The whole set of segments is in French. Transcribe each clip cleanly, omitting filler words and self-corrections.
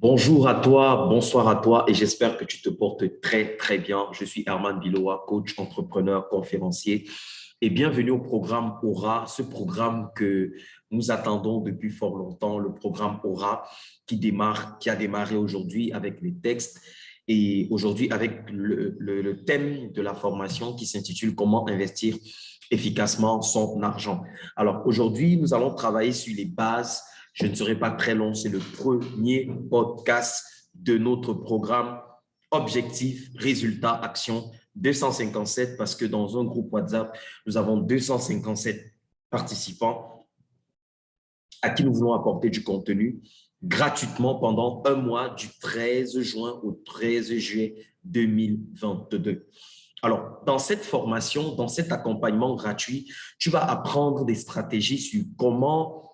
Bonjour à toi, bonsoir à toi et j'espère que tu te portes très, très bien. Je suis Herman Bilowa, coach, entrepreneur, conférencier et bienvenue au programme Aura, ce programme que nous attendons depuis fort longtemps, le programme Aura qui a démarré aujourd'hui avec les textes et aujourd'hui avec le thème de la formation qui s'intitule Comment investir efficacement son argent. Alors aujourd'hui, nous allons travailler sur les bases. Je ne serai pas très long, c'est le premier podcast de notre programme Objectif, Résultat, Action 257 parce que dans un groupe WhatsApp, nous avons 257 participants à qui nous voulons apporter du contenu gratuitement pendant un mois du 13 juin au 13 juillet 2022. Alors, dans cette formation, dans cet accompagnement gratuit, tu vas apprendre des stratégies sur comment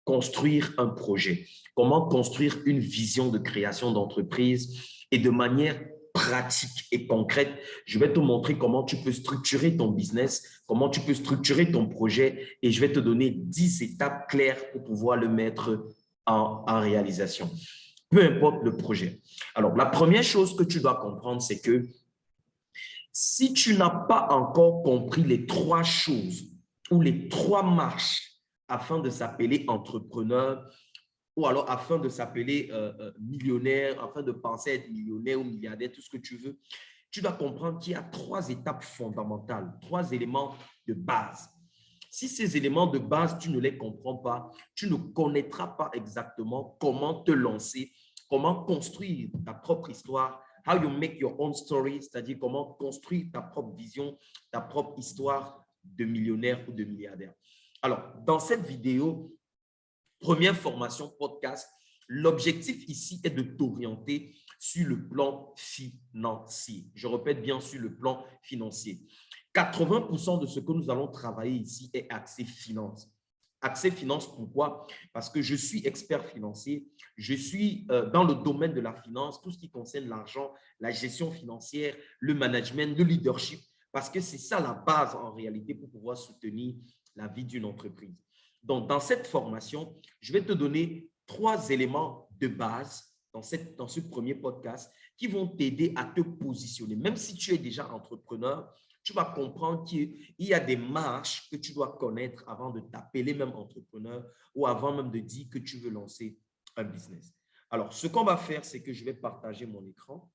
construire un projet, comment construire une vision de création d'entreprise et de manière pratique et concrète, je vais te montrer comment tu peux structurer ton business, comment tu peux structurer ton projet et je vais te donner 10 étapes claires pour pouvoir le mettre en réalisation. Peu importe le projet. Alors, la première chose que tu dois comprendre, c'est que si tu n'as pas encore compris les trois choses ou les trois marches afin de s'appeler entrepreneur ou alors afin de s'appeler millionnaire, afin de penser être millionnaire ou milliardaire, tout ce que tu veux, tu dois comprendre qu'il y a trois étapes fondamentales, trois éléments de base. Si ces éléments de base, tu ne les comprends pas, tu ne connaîtras pas exactement comment te lancer, comment construire ta propre histoire, how you make your own story, c'est-à-dire comment construire ta propre vision, ta propre histoire de millionnaire ou de milliardaire. Alors, dans cette vidéo, première formation podcast, l'objectif ici est de t'orienter sur le plan financier. Je répète bien sur le plan financier. 80% de ce que nous allons travailler ici est axé finance. Accès finance, pourquoi? Parce que je suis expert financier, je suis dans le domaine de la finance, tout ce qui concerne l'argent, la gestion financière, le management, le leadership, parce que c'est ça la base en réalité pour pouvoir soutenir la vie d'une entreprise. Donc, dans cette formation, je vais te donner trois éléments de base dans ce premier podcast qui vont t'aider à te positionner. Même si tu es déjà entrepreneur, tu vas comprendre qu'il y a des marches que tu dois connaître avant de t'appeler même entrepreneur ou avant même de dire que tu veux lancer un business. Alors, ce qu'on va faire, c'est que je vais partager mon écran.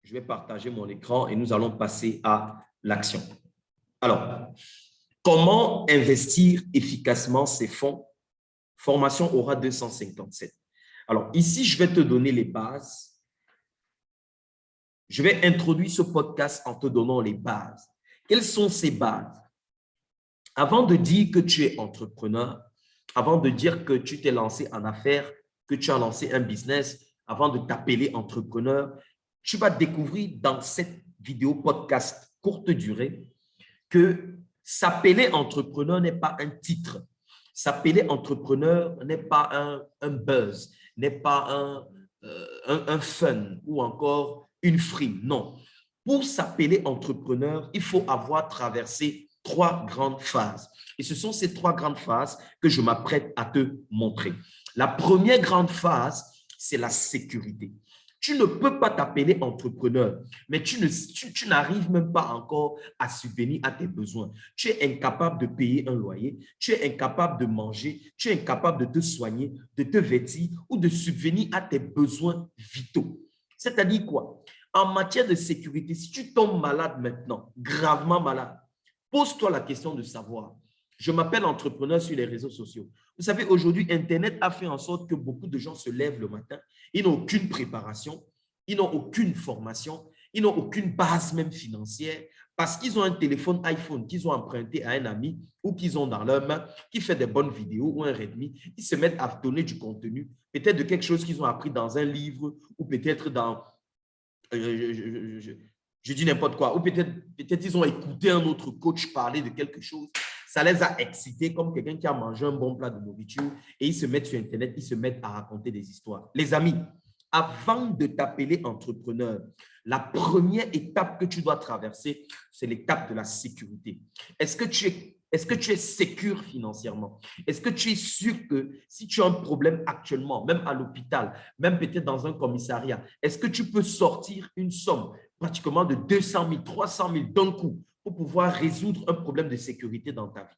Je vais partager mon écran et nous allons passer à l'action. Alors, comment investir efficacement ses fonds? Formation Aura 257. Alors, ici, je vais te donner les bases. Je vais introduire ce podcast en te donnant les bases. Quelles sont ces bases? Avant de dire que tu es entrepreneur, avant de dire que tu t'es lancé en affaires, que tu as lancé un business, avant de t'appeler entrepreneur, tu vas découvrir dans cette vidéo podcast courte durée que s'appeler entrepreneur n'est pas un titre. S'appeler entrepreneur n'est pas un buzz, n'est pas un fun ou encore une frime. Non. Pour s'appeler entrepreneur, il faut avoir traversé trois grandes phases. Et ce sont ces trois grandes phases que je m'apprête à te montrer. La première grande phase, c'est la sécurité. Tu ne peux pas t'appeler entrepreneur, mais tu n'arrives même pas encore à subvenir à tes besoins. Tu es incapable de payer un loyer, tu es incapable de manger, tu es incapable de te soigner, de te vêtir ou de subvenir à tes besoins vitaux. C'est-à-dire quoi? En matière de sécurité, si tu tombes malade maintenant, gravement malade, pose-toi la question de savoir. Je m'appelle entrepreneur sur les réseaux sociaux. Vous savez, aujourd'hui, Internet a fait en sorte que beaucoup de gens se lèvent le matin, ils n'ont aucune préparation, ils n'ont aucune formation, ils n'ont aucune base même financière parce qu'ils ont un téléphone iPhone qu'ils ont emprunté à un ami ou qu'ils ont dans leur main, qui fait des bonnes vidéos ou un Redmi, ils se mettent à donner du contenu, peut-être de quelque chose qu'ils ont appris dans un livre ou peut-être dans je dis n'importe quoi, ou peut-être ils ont écouté un autre coach parler de quelque chose, ça les a excités comme quelqu'un qui a mangé un bon plat de nourriture et ils se mettent sur Internet, ils se mettent à raconter des histoires. Les amis, avant de t'appeler entrepreneur, la première étape que tu dois traverser, c'est l'étape de la sécurité. Est-ce que tu es Est-ce que tu es sécure financièrement? Est-ce que tu es sûr que si tu as un problème actuellement, même à l'hôpital, même peut-être dans un commissariat, est-ce que tu peux sortir une somme pratiquement de 200 000, 300 000 d'un coup pour pouvoir résoudre un problème de sécurité dans ta vie?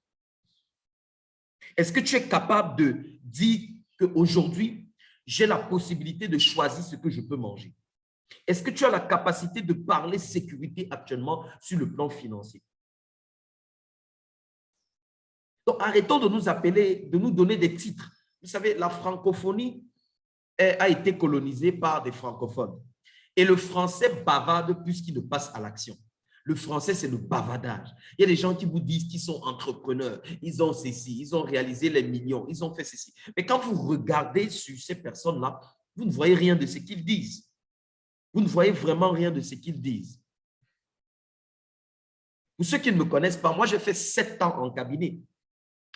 Est-ce que tu es capable de dire qu'aujourd'hui, j'ai la possibilité de choisir ce que je peux manger? Est-ce que tu as la capacité de parler sécurité actuellement sur le plan financier? Donc, arrêtons de nous appeler, de nous donner des titres. Vous savez, la francophonie a été colonisée par des francophones. Et le français bavarde plus qu'il ne passe à l'action. Le français, c'est le bavardage. Il y a des gens qui vous disent qu'ils sont entrepreneurs, ils ont ceci, ils ont réalisé les millions, ils ont fait ceci. Mais quand vous regardez sur ces personnes-là, vous ne voyez rien de ce qu'ils disent. Vous ne voyez vraiment rien de ce qu'ils disent. Pour ceux qui ne me connaissent pas, moi, j'ai fait 7 ans en cabinet.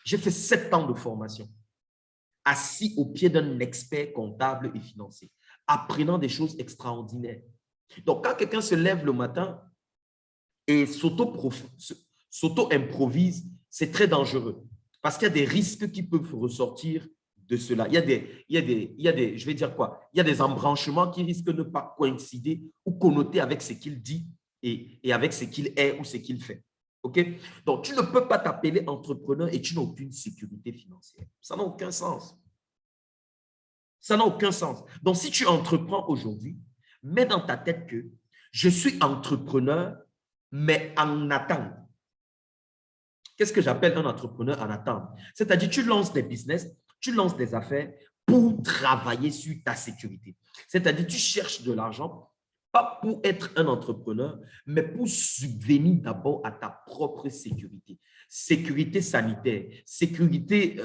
J'ai fait 7 ans de formation, assis au pied d'un expert comptable et financier, apprenant des choses extraordinaires. Donc, quand quelqu'un se lève le matin et s'auto-improvise, c'est très dangereux parce qu'il y a des risques qui peuvent ressortir de cela. Il y a des, je vais dire quoi? Il y a des embranchements qui risquent de ne pas coïncider ou connoter avec ce qu'il dit et avec ce qu'il est ou ce qu'il fait. OK? Donc, tu ne peux pas t'appeler entrepreneur et tu n'as aucune sécurité financière. Ça n'a aucun sens. Ça n'a aucun sens. Donc, si tu entreprends aujourd'hui, mets dans ta tête que je suis entrepreneur, mais en attente. Qu'est-ce que j'appelle un entrepreneur en attente? C'est-à-dire, tu lances des business, tu lances des affaires pour travailler sur ta sécurité. C'est-à-dire, tu cherches de l'argent, pas pour être un entrepreneur, mais pour subvenir d'abord à ta propre sécurité. Sécurité sanitaire, sécurité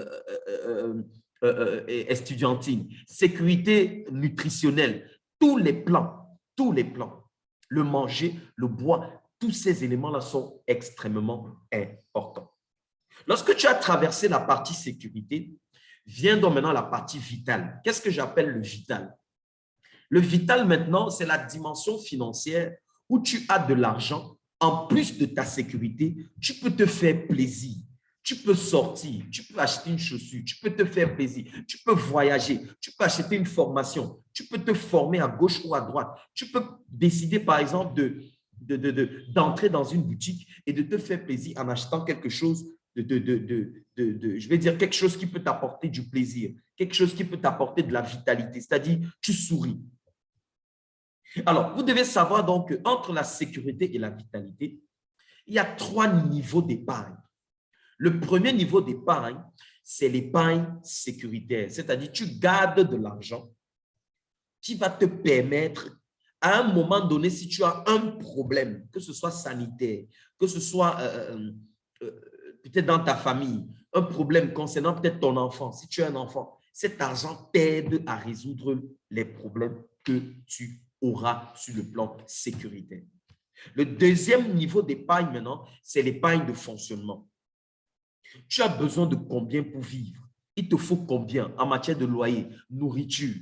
estudiantine, sécurité nutritionnelle, tous les plans, le manger, le boire, tous ces éléments-là sont extrêmement importants. Lorsque tu as traversé la partie sécurité, vient donc maintenant la partie vitale. Qu'est-ce que j'appelle le vital? Le vital maintenant, c'est la dimension financière où tu as de l'argent. En plus de ta sécurité, tu peux te faire plaisir. Tu peux sortir, tu peux acheter une chaussure, tu peux te faire plaisir, tu peux voyager, tu peux acheter une formation, tu peux te former à gauche ou à droite. Tu peux décider, par exemple, d'entrer dans une boutique et de te faire plaisir en achetant quelque chose je vais dire quelque chose qui peut t'apporter du plaisir, quelque chose qui peut t'apporter de la vitalité, c'est-à-dire tu souris. Alors, vous devez savoir donc qu'entre la sécurité et la vitalité, il y a 3 niveaux d'épargne. Le premier niveau d'épargne, c'est l'épargne sécuritaire, c'est-à-dire tu gardes de l'argent qui va te permettre à un moment donné, si tu as un problème, que ce soit sanitaire, que ce soit peut-être dans ta famille, un problème concernant peut-être ton enfant, si tu as un enfant, cet argent t'aide à résoudre les problèmes que tu auras sur le plan sécuritaire. Le deuxième niveau d'épargne maintenant, c'est l'épargne de fonctionnement. Tu as besoin de combien pour vivre? Il te faut combien en matière de loyer, nourriture,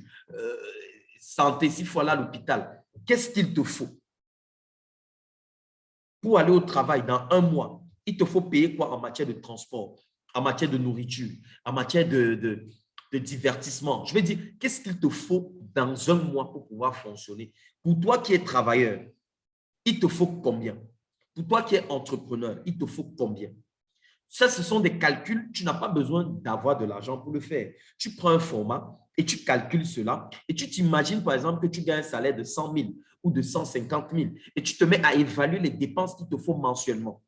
santé, s'il faut aller à l'hôpital? Qu'est-ce qu'il te faut? Pour aller au travail dans un mois, il te faut payer quoi en matière de transport, en matière de nourriture, en matière de divertissement? Je veux dire, qu'est-ce qu'il te faut dans un mois pour pouvoir fonctionner? Pour toi qui es travailleur, il te faut combien? Pour toi qui es entrepreneur, il te faut combien? Ça, ce sont des calculs. Tu n'as pas besoin d'avoir de l'argent pour le faire. Tu prends un format et tu calcules cela et tu t'imagines, par exemple, que tu gagnes un salaire de 100 000 ou de 150 000 et tu te mets à évaluer les dépenses qu'il te faut mensuellement.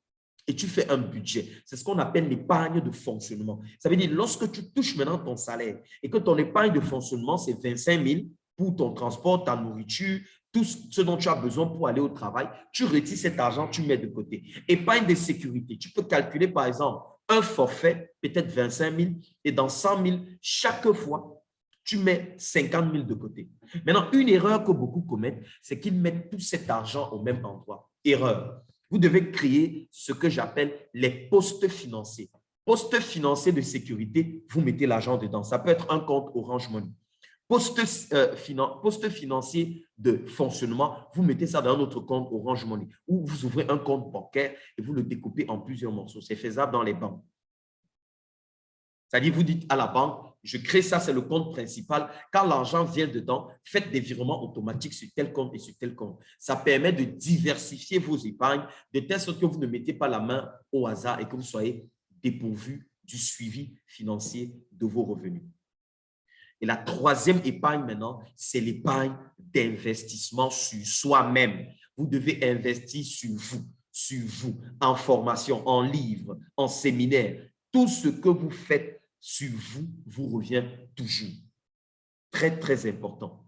Et tu fais un budget. C'est ce qu'on appelle l'épargne de fonctionnement. Ça veut dire, lorsque tu touches maintenant ton salaire et que ton épargne de fonctionnement, c'est 25 000 pour ton transport, ta nourriture, tout ce dont tu as besoin pour aller au travail, tu retires cet argent, tu mets de côté. Épargne de sécurité. Tu peux calculer, par exemple, un forfait, peut-être 25 000, et dans 100 000, chaque fois, tu mets 50 000 de côté. Maintenant, une erreur que beaucoup commettent, c'est qu'ils mettent tout cet argent au même endroit. Erreur. Vous devez créer ce que j'appelle les postes financiers. Postes financiers de sécurité, vous mettez l'argent dedans. Ça peut être un compte Orange Money. poste financier de fonctionnement, vous mettez ça dans notre compte Orange Money ou vous ouvrez un compte bancaire et vous le découpez en plusieurs morceaux. C'est faisable dans les banques. C'est-à-dire, vous dites à la banque, je crée ça, c'est le compte principal. Quand l'argent vient dedans, faites des virements automatiques sur tel compte et sur tel compte. Ça permet de diversifier vos épargnes de telle sorte que vous ne mettez pas la main au hasard et que vous soyez dépourvu du suivi financier de vos revenus. Et la troisième épargne maintenant, c'est l'épargne d'investissement sur soi-même. Vous devez investir sur vous, en formation, en livres, en séminaire. Tout ce que vous faites sur vous, vous revient toujours. Très, très important.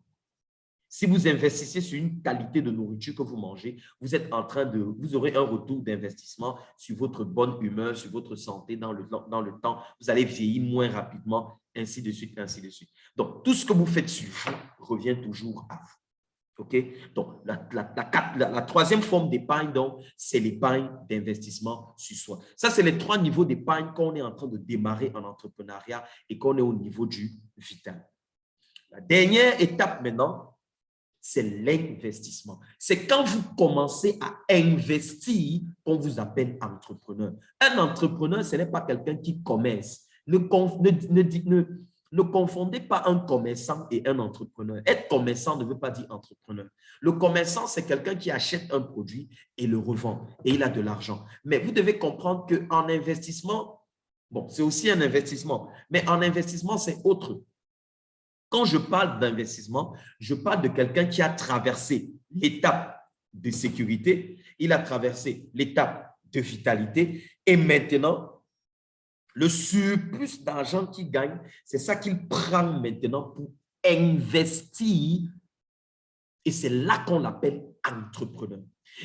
Si vous investissez sur une qualité de nourriture que vous mangez, vous aurez un retour d'investissement sur votre bonne humeur, sur votre santé dans le temps. Vous allez vieillir moins rapidement, ainsi de suite, ainsi de suite. Donc, tout ce que vous faites sur vous revient toujours à vous. OK? Donc, la troisième forme d'épargne, donc, c'est l'épargne d'investissement sur soi. Ça, c'est les 3 niveaux d'épargne qu'on est en train de démarrer en entrepreneuriat et qu'on est au niveau du vital. La dernière étape maintenant, c'est l'investissement. C'est quand vous commencez à investir qu'on vous appelle entrepreneur. Un entrepreneur, ce n'est pas quelqu'un qui commerce. Ne confondez pas un commerçant et un entrepreneur. Être commerçant ne veut pas dire entrepreneur. Le commerçant, c'est quelqu'un qui achète un produit et le revend et il a de l'argent. Mais vous devez comprendre qu'en investissement, bon, c'est aussi un investissement, mais en investissement, c'est autre. Quand je parle d'investissement, je parle de quelqu'un qui a traversé l'étape de sécurité, il a traversé l'étape de vitalité et maintenant, le surplus d'argent qu'il gagne, c'est ça qu'il prend maintenant pour investir et c'est là qu'on l'appelle entrepreneur.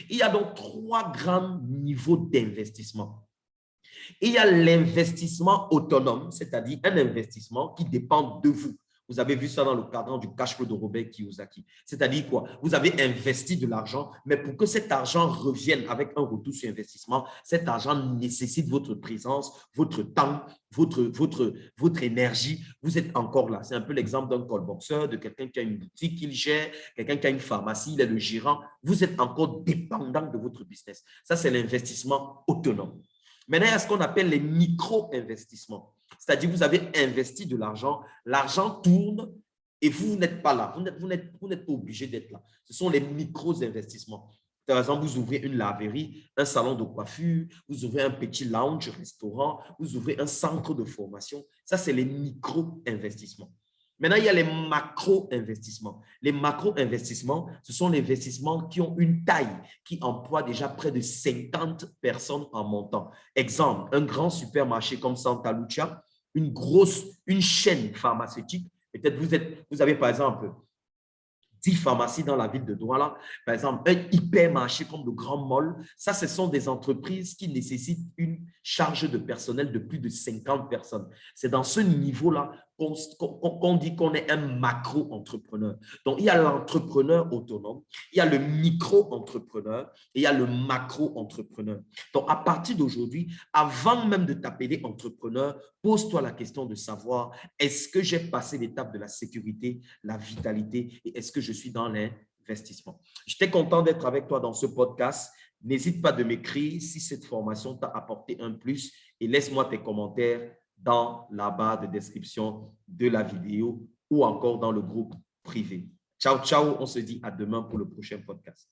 Il y a donc 3 grands niveaux d'investissement. Il y a l'investissement autonome, c'est-à-dire un investissement qui dépend de vous. Vous avez vu ça dans le cadre du cash flow de Robert Kiyosaki. C'est-à-dire quoi? Vous avez investi de l'argent, mais pour que cet argent revienne avec un retour sur investissement, cet argent nécessite votre présence, votre temps, votre énergie. Vous êtes encore là. C'est un peu l'exemple d'un call-boxer, de quelqu'un qui a une boutique qu'il gère, quelqu'un qui a une pharmacie, il est le gérant. Vous êtes encore dépendant de votre business. Ça, c'est l'investissement autonome. Maintenant, il y a ce qu'on appelle les micro-investissements. C'est-à-dire que vous avez investi de l'argent, l'argent tourne et vous n'êtes pas là. Vous n'êtes pas obligé d'être là. Ce sont les micro-investissements. Par exemple, vous ouvrez une laverie, un salon de coiffure, vous ouvrez un petit lounge, restaurant, vous ouvrez un centre de formation. Ça, c'est les micro-investissements. Maintenant, il y a les macro-investissements. Les macro-investissements, ce sont les investissements qui ont une taille, qui emploient déjà près de 50 personnes en montant. Exemple, un grand supermarché comme Santa Lucia, une chaîne pharmaceutique. Peut-être vous avez par exemple 10 pharmacies dans la ville de Douala, par exemple, un hypermarché comme le Grand Mall, ça, ce sont des entreprises qui nécessitent une charge de personnel de plus de 50 personnes. C'est dans ce niveau-là qu'on dit qu'on est un macro-entrepreneur. Donc, il y a l'entrepreneur autonome, il y a le micro-entrepreneur et il y a le macro-entrepreneur. Donc, à partir d'aujourd'hui, avant même de t'appeler entrepreneur, pose-toi la question de savoir, est-ce que j'ai passé l'étape de la sécurité, la vitalité et est-ce que je suis dans l'investissement? J'étais content d'être avec toi dans ce podcast. N'hésite pas de m'écrire si cette formation t'a apporté un plus et laisse-moi tes commentaires dans la barre de description de la vidéo ou encore dans le groupe privé. Ciao, ciao. On se dit à demain pour le prochain podcast.